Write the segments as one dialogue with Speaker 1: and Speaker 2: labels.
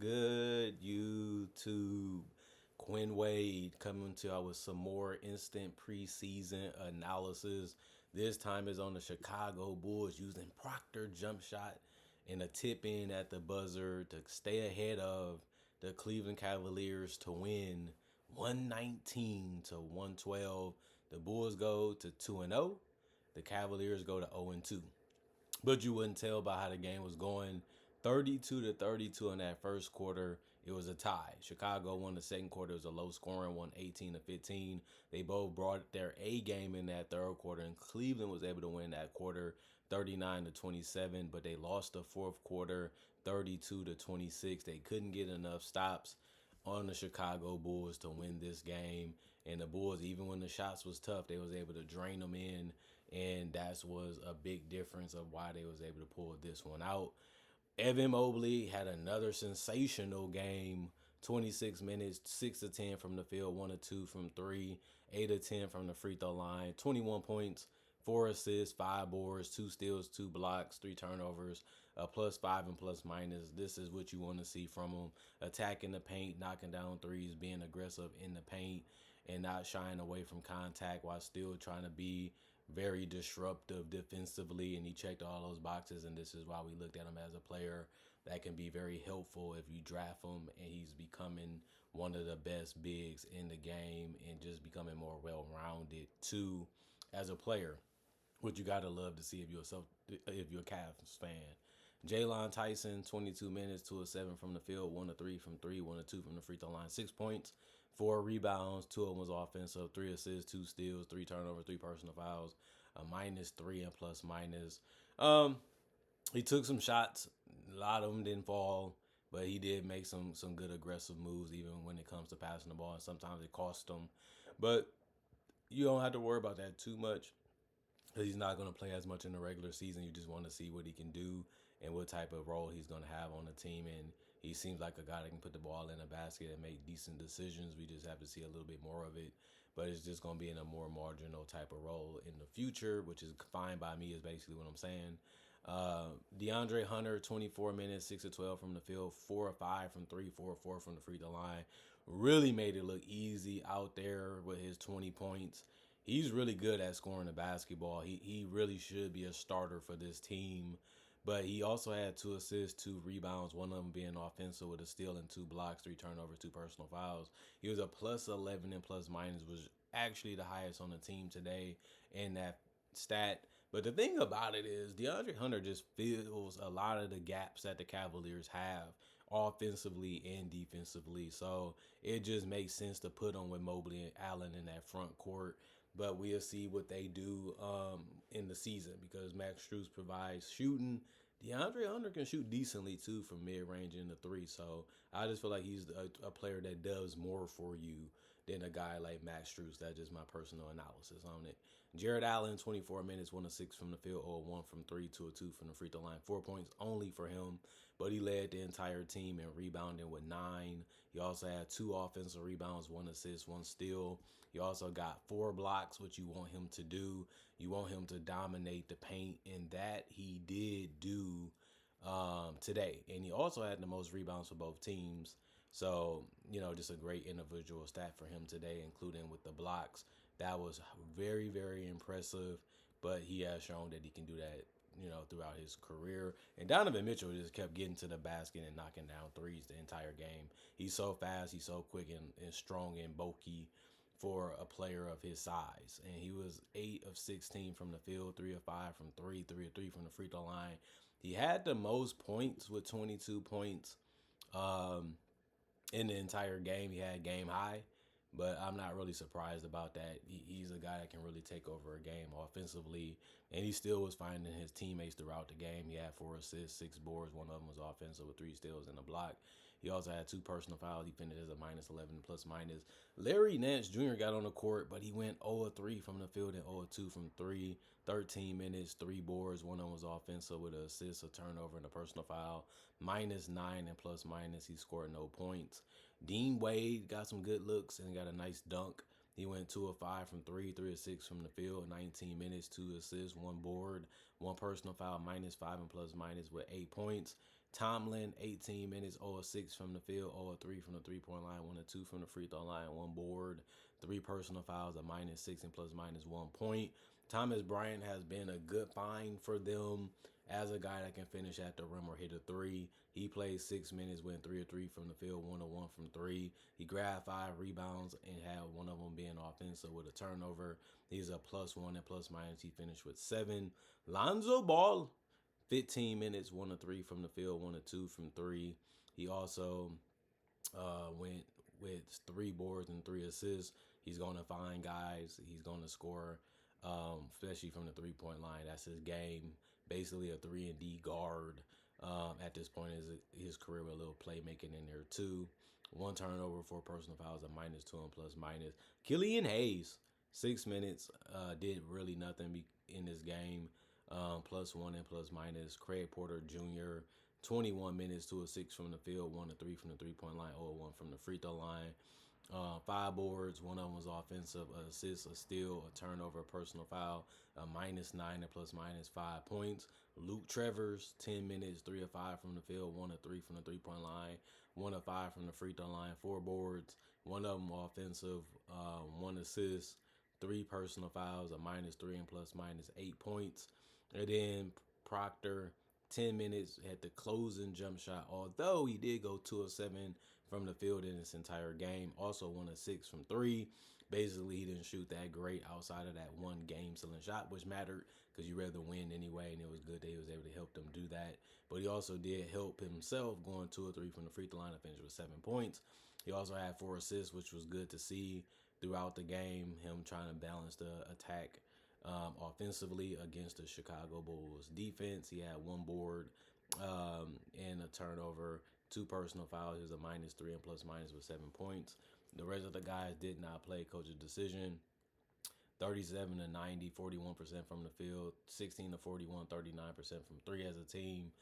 Speaker 1: good, YouTube? Quinn Wade coming to you with some more instant preseason analysis. This time is on the Chicago Bulls using Proctor jump shot and a tip in at the buzzer to stay ahead of the Cleveland Cavaliers to win 119 to 112. The Bulls go to 2-0. The Cavaliers go to 0-2. But you wouldn't tell by how the game was going. 32 to 32 in that first quarter. It was a tie. Chicago won the second quarter. It was a low scoring one, 18 to 15. They both brought their A game in that third quarter, and Cleveland was able to win that quarter 39 to 27, but they lost the fourth quarter 32 to 26. They couldn't get enough stops on the Chicago Bulls to win this game. And the Bulls, even when the shots was tough, they was able to drain them in. And that was a big difference of why they was able to pull this one out. Evan Mobley had another sensational game. 26 minutes, 6 to 10 from the field, 1 to 2 from 3, 8 to 10 from the free throw line, 21 points, 4 assists, 5 boards, 2 steals, 2 blocks, 3 turnovers, a +5 and plus minus. This is what you want to see from him. Attacking the paint, knocking down threes, being aggressive in the paint, and not shying away from contact while still trying to be very disruptive defensively. And he checked all those boxes, and this is why we looked at him as a player that can be very helpful if you draft him, and he's becoming one of the best bigs in the game and just becoming more well-rounded too as a player. What you gotta love to see if you're a Cavs fan. Jalen Tyson, 22 minutes, 2 of 7 from the field, 1 of 3 from 3, 1 of 2 from the free throw line, 6 points, 4 rebounds, 2 of them was offensive, 3 assists, 2 steals, 3 turnovers, 3 personal fouls, a -3 and plus minus. He took some shots, a lot of them didn't fall, but he did make some good aggressive moves even when it comes to passing the ball, and sometimes it cost him. But you don't have to worry about that too much because he's not going to play as much in the regular season. You just want to see what he can do and what type of role he's going to have on the team. And he seems like a guy that can put the ball in a basket and make decent decisions. We just have to see a little bit more of it. But it's just going to be in a more marginal type of role in the future, which is fine by me, is basically what I'm saying. DeAndre Hunter, 24 minutes, 6 of 12 from the field, 4 of 5 from 3, 4 of 4 from the free throw line. Really made it look easy out there with his 20 points. He's really good at scoring the basketball. He really should be a starter for this team. But he also had 2 assists, 2 rebounds, one of them being offensive with a steal and 2 blocks, 3 turnovers, 2 personal fouls. He was a +11 and plus minus, was actually the highest on the team today in that stat. But the thing about it is DeAndre Hunter just fills a lot of the gaps that the Cavaliers have offensively and defensively. So it just makes sense to put him with Mobley and Allen in that front court. But we'll see what they do in the season because Max Strus provides shooting. DeAndre Hunter can shoot decently too from mid-range in the 3. So I just feel like he's a player that does more for you than a guy like Max Strus. That's just my personal analysis on it. Jared Allen, 24 minutes, 1 of 6 from the field, 0 of 1 from 3, 2 of 2 from the free throw line. 4 points only for him, but he led the entire team in rebounding with 9. He also had 2 offensive rebounds, 1 assist, 1 steal. He also got 4 blocks, which you want him to do. You want him to dominate the paint, and that he did do today. And he also had the most rebounds for both teams. So, just a great individual stat for him today, including with the blocks. That was very, very impressive, but he has shown that he can do that, throughout his career. And Donovan Mitchell just kept getting to the basket and knocking down threes the entire game. He's so fast, he's so quick and strong and bulky for a player of his size. And he was 8 of 16 from the field, 3 of 5 from 3, 3 of 3 from the free throw line. He had the most points with 22 points. In the entire game. He had game high, but I'm not really surprised about that. He's a guy that can really take over a game offensively, and he still was finding his teammates throughout the game. He had 4 assists, 6 boards. One of them was offensive with 3 steals and a block. He also had 2 personal fouls. He finished as a -11 plus minus. Larry Nance Jr. got on the court, but he went 0 of 3 from the field and 0 of 2 from 3. 13 minutes, 3 boards. One of them was offensive with an assist, a turnover, and a personal foul. -9 and plus minus. He scored no points. Dean Wade got some good looks and got a nice dunk. He went 2 of 5 from 3, 3 of 6 from the field, 19 minutes, 2 assists, 1 board, 1 personal foul, -5 and plus minus with 8 points. Tomlin, 18 minutes, 0 of 6 from the field, 0 of 3 from the 3-point line, 1 of 2 from the free throw line, 1 board, 3 personal fouls, a -6 and plus minus 1 point. Thomas Bryant has been a good find for them as a guy that can finish at the rim or hit a three. He played 6 minutes, went 3 of 3 from the field, 1 of 1 from 3. He grabbed 5 rebounds and had one of them being offensive with a turnover. He's a +1 and plus minus. He finished with 7. Lonzo Ball, 15 minutes, 1 of 3 from the field, 1 of 2 from 3. He also went with 3 boards and 3 assists. He's going to find guys. He's going to score, especially from the 3-point line. That's his game. Basically a 3-and-D guard at this point in his career with a little playmaking in there too. 1 turnover, 4 personal fouls, a -2 and plus minus. Killian Hayes, 6 minutes, did really nothing in this game. +1 and plus minus. Craig Porter Jr., 21 minutes, 2 of 6 from the field, 1 of 3 from the 3-point line, 0 of 1 from the free throw line. 5 boards, 1 of them was offensive, an assist, a steal, a turnover, a personal foul, a -9 and plus minus 5 points. Luke Travers, 10 minutes, 3 of 5 from the field, 1 of 3 from the 3-point line, 1 of 5 from the free throw line, 4 boards, 1 of them offensive, 1 assist, 3 personal fouls, a -3 and plus minus 8 points. And then Proctor, 10 minutes, had the closing jump shot, although he did go 2 of 7 from the field in this entire game. Also 1 of 6 from 3. Basically, he didn't shoot that great outside of that one game-sealing shot, which mattered because you rather win anyway, and it was good that he was able to help them do that. But he also did help himself going 2 or 3 from the free throw line and finish with 7 points. He also had 4 assists, which was good to see throughout the game, him trying to balance the attack offensively against the Chicago Bulls defense. He had 1 board and a turnover, 2 personal fouls. He was a -3 and plus minus with 7 points. The rest of the guys did not play. Coach's decision: 37 to 90, 41% from the field, 16 to 41, 39% from 3 as a team,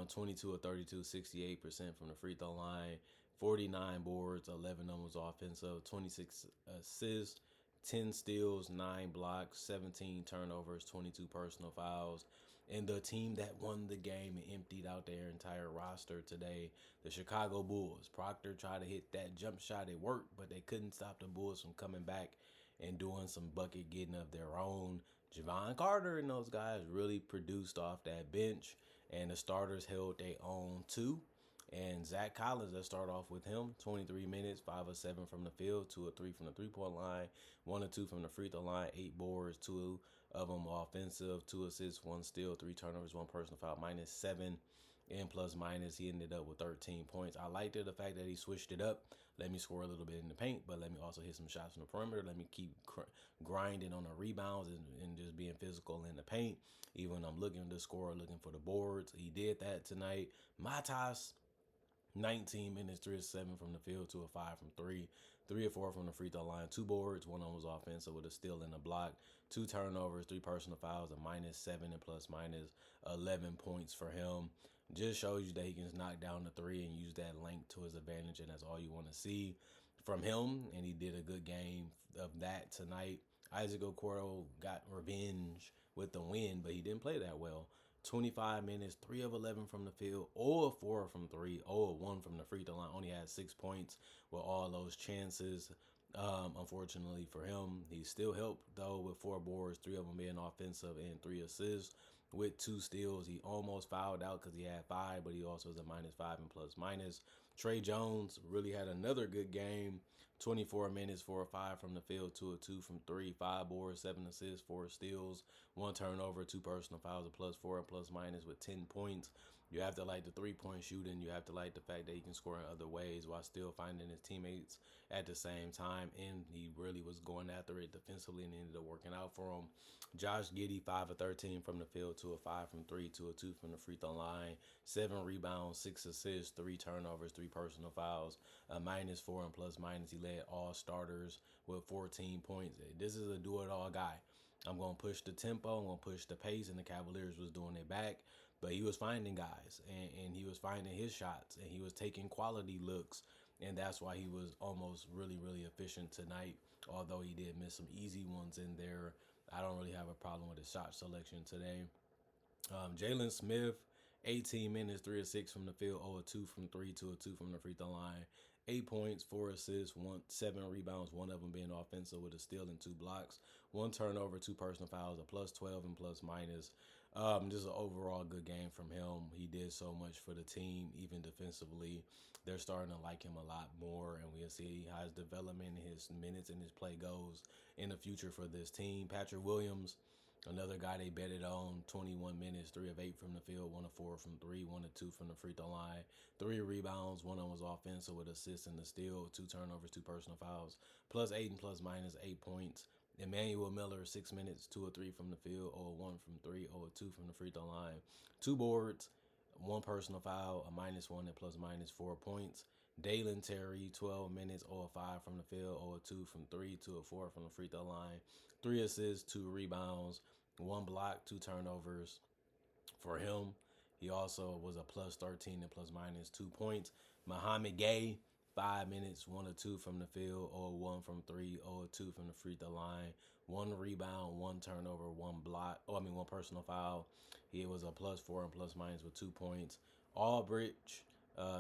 Speaker 1: 22 to 32, 68% from the free throw line, 49 boards, 11 of them was offensive, 26 assists, 10 steals, 9 blocks, 17 turnovers, 22 personal fouls. And the team that won the game and emptied out their entire roster today, the Chicago Bulls. Proctor tried to hit that jump shot. It worked, but they couldn't stop the Bulls from coming back and doing some bucket getting of their own. Javon Carter and those guys really produced off that bench, and the starters held their own too. And Zach Collins, let's start off with him. 23 minutes, 5 of 7 from the field, 2 of 3 from the 3-point line, 1 of 2 from the free throw line, 8 boards, 2 of them offensive, 2 assists, 1 steal, 3 turnovers, 1 personal foul, -7 and plus minus. He ended up with 13 points. I liked the fact that he switched it up. Let me score a little bit in the paint, but let me also hit some shots from the perimeter. Let me keep grinding on the rebounds and just being physical in the paint. Even when I'm looking to score, looking for the boards. He did that tonight. Matas, 19 minutes, 3 of 7 from the field, 2 of 5 from 3, 3 of 4 from the free throw line, 2 boards, 1 of them was offensive with a steal and a block, 2 turnovers, 3 personal fouls, a -7 and plus minus 11 points for him. Just shows you that he can knock down the 3 and use that length to his advantage, and that's all you want to see from him. And he did a good game of that tonight. Isaac Okoro got revenge with the win, but he didn't play that well. 25 minutes, 3 of 11 from the field, 0 of 4 from 3, 0 of 1 from the free throw line. Only had 6 points with all those chances. Unfortunately for him, he still helped though with 4 boards, 3 of them being offensive and 3 assists with 2 steals. He almost fouled out because he had 5, but he also was a -5 and plus minus. Trey Jones really had another good game. 24 minutes, 4 of 5 from the field, 2 of 2 from 3, 5 boards, 7 assists, 4 steals, 1 turnover, 2 personal fouls, a +4 and plus minus with 10 points. You have to like the 3-point shooting. You have to like the fact that he can score in other ways while still finding his teammates at the same time. And he really was going after it defensively and ended up working out for him. Josh Giddey, 5 of 13 from the field, 2 of 5 from 3, 2 of 2 from the free throw line, 7 rebounds, 6 assists, 3 turnovers, 3 personal fouls, a -4 and plus minus. He led all starters with 14 points. This is a do-it-all guy. I'm going to push the tempo, I'm going to push the pace, and the Cavaliers was doing it back. But he was finding guys, and he was finding his shots, and he was taking quality looks, and that's why he was almost really, really efficient tonight, although he did miss some easy ones in there. I don't really have a problem with his shot selection today. Jalen Smith 18 minutes, 3 of 6 from the field, 0 of 2 from 3, 2 of 2 from the free throw line. 8 points, 4 assists, 7 rebounds, one of them being offensive with a steal and 2 blocks. 1 turnover, 2 personal fouls, a plus 12 and plus minus. Just an overall good game from him. He did so much for the team, even defensively. They're starting to like him a lot more, and we'll see how his development, his minutes, and his play goes in the future for this team. Patrick Williams, another guy they betted on, 21 minutes, 3 of 8 from the field, 1 of 4 from 3, 1 of 2 from the free throw line, 3 rebounds, 1 of them was offensive with assists and the steal, 2 turnovers, 2 personal fouls, plus 8 and plus minus 8 points. Emmanuel Miller, 6 minutes, 2 of 3 from the field, 0 of 1 from 3, 0 of 2 from the free throw line, 2 boards, 1 personal foul, a -1 and plus minus 4 points. Dalen Terry, 12 minutes, 0 of 5 from the field, 0 of 2 from 3, 2 of 4 from the free throw line, 3 assists, 2 rebounds, 1 block, 2 turnovers for him. He also was a plus 13 and plus minus 2 points. Muhammad Gay, 5 minutes, 1 of 2 from the field, 0 of 1 from 3, 0 of 2 from the free throw line, 1 rebound, 1 turnover, 1 personal foul. He was a plus 4 and plus minus with 2 points. Albridge,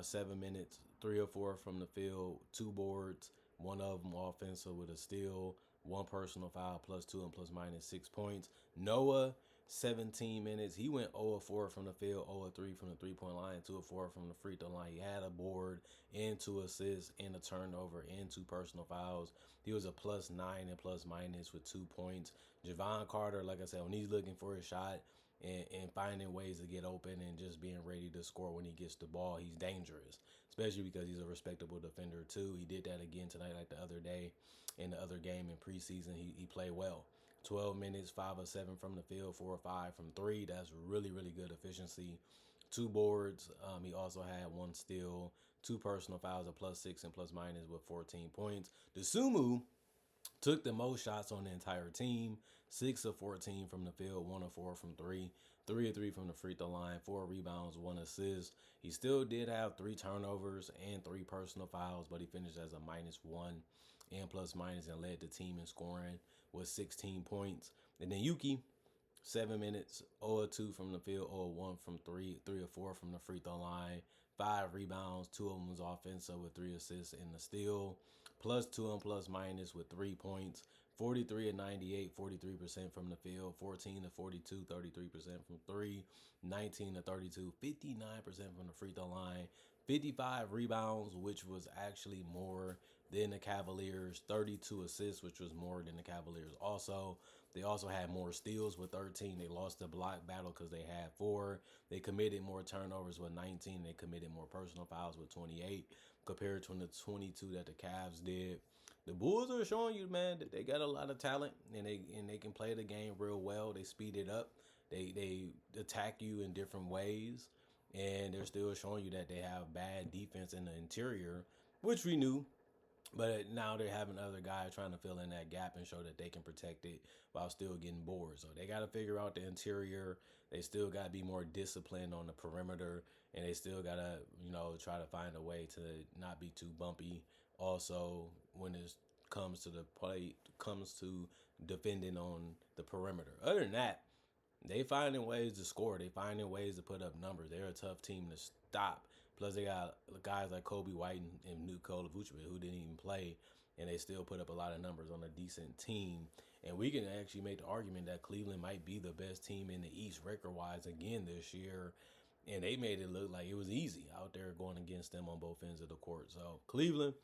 Speaker 1: 7 minutes, 3 of 4 from the field, 2 boards, 1 of them offensive with a steal, 1 personal foul, plus 2 and plus minus 6 points. Noah, 17 minutes. He went 0 of 4 from the field, 0 of 3 from the 3-point line, 2 of 4 from the free throw line. He had a board and 2 assists and a turnover and 2 personal fouls. He was a plus 9 and plus minus with 2 points. Javon Carter, like I said, when he's looking for a shot and finding ways to get open and just being ready to score when he gets the ball, he's dangerous, especially because he's a respectable defender too. He did that again tonight like the other day in the other game in preseason. He played well. 12 minutes, 5 of 7 from the field, 4 of 5 from 3. That's really, really good efficiency. 2 boards. He also had 1 steal, 2 personal fouls, a plus 6 and plus minus with 14 points. DeSumo took the most shots on the entire team. 6 of 14 from the field, 1 of 4 from 3, 3 of 3 from the free throw line, 4 rebounds, 1 assist. He still did have 3 turnovers and 3 personal fouls, but he finished as a -1 and plus minus and led the team in scoring with 16 points. And then Yuki, 7 minutes, 0 of 2 from the field, 0 of 1 from 3, 3 of 4 from the free throw line, 5 rebounds, 2 of them was offensive with 3 assists and the steal, plus 2 and plus minus with 3 points. 43 of 98, 43% from the field, 14 of 42, 33% from 3, 19 of 32, 59% from the free throw line, 55 rebounds, which was actually more than the Cavaliers, 32 assists, which was more than the Cavaliers also. They also had more steals with 13. They lost the block battle because they had 4. They committed more turnovers with 19. They committed more personal fouls with 28 compared to the 22 that the Cavs did. The Bulls are showing you, man, that they got a lot of talent and they can play the game real well. They speed it up. They attack you in different ways, and they're still showing you that they have bad defense in the interior, which we knew. But now they're having other guys trying to fill in that gap and show that they can protect it while still getting bored. So they got to figure out the interior. They still got to be more disciplined on the perimeter, and they still got to, try to find a way to not be too bumpy. Also, when it comes to the play, comes to defending on the perimeter. Other than that, they finding ways to score. They finding ways to put up numbers. They're a tough team to stop. Plus, they got guys like Kobe White and Nikola Vucevic who didn't even play, and they still put up a lot of numbers on a decent team. And we can actually make the argument that Cleveland might be the best team in the East record-wise again this year. And they made it look like it was easy out there going against them on both ends of the court. So, Cleveland,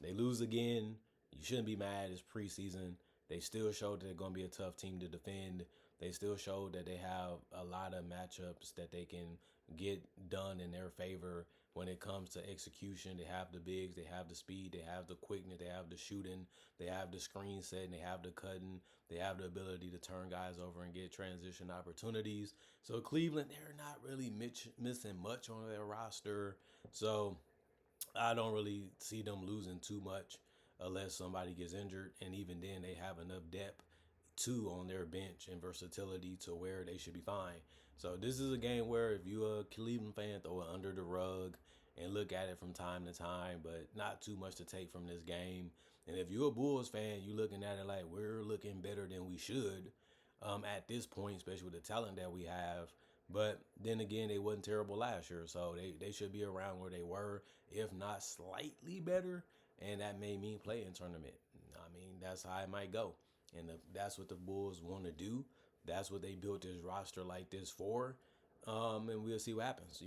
Speaker 1: they lose again. You shouldn't be mad. It's preseason. They still showed that they're going to be a tough team to defend. They still showed that they have a lot of matchups that they can get done in their favor when it comes to execution. They have the bigs, they have the speed, they have the quickness, they have the shooting, they have the screen setting, they have the cutting, they have the ability to turn guys over and get transition opportunities. So Cleveland, they're not really missing much on their roster. So I don't really see them losing too much unless somebody gets injured. And even then, they have enough depth too on their bench and versatility to where they should be fine. So this is a game where if you're a Cleveland fan, throw it under the rug and look at it from time to time, but not too much to take from this game. And if you're a Bulls fan, you're looking at it like we're looking better than we should at this point, especially with the talent that we have. But then again, they wasn't terrible last year, so they should be around where they were, if not slightly better. And that may mean play in tournament. I mean, that's how it might go. And that's what the Bulls want to do. That's what they built this roster like this for. And we'll see what happens,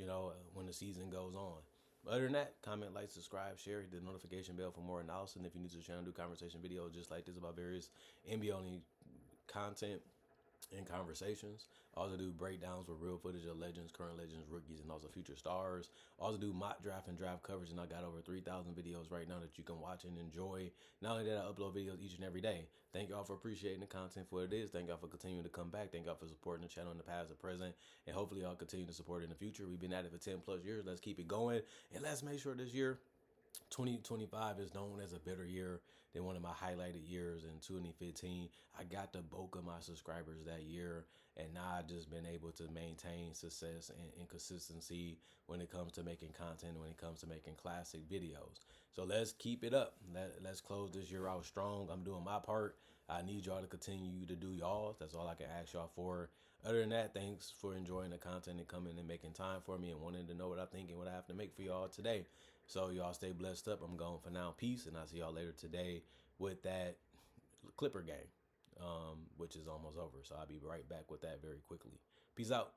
Speaker 1: when the season goes on. Other than that, comment, like, subscribe, share, hit the notification bell for more analysis. And if you're new to the channel, do conversation videos just like this about various NBA only content and conversations. Also do breakdowns with real footage of legends, current legends, rookies, and also future stars. Also do mock draft and draft coverage, and I got over 3,000 videos right now that you can watch and enjoy. Not only that, I upload videos each and every day. Thank y'all for appreciating the content for what it is. Thank y'all for continuing to come back. Thank y'all for supporting the channel in the past and present, and hopefully y'all continue to support it in the future. We've been at it for 10 plus years. Let's keep it going, and let's make sure this year 2025 is known as a better year than one of my highlighted years in 2015. I got the bulk of my subscribers that year, and now I've just been able to maintain success and consistency when it comes to making content, when it comes to making classic videos. So let's keep it up. Let's close this year out strong. I'm doing my part. I need y'all to continue to do y'all. That's all I can ask y'all for. Other than that, thanks for enjoying the content and coming and making time for me and wanting to know what I think and what I have to make for y'all today. So y'all stay blessed up. I'm going for now. Peace, and I'll see y'all later today with that Clipper game, which is almost over. So I'll be right back with that very quickly. Peace out.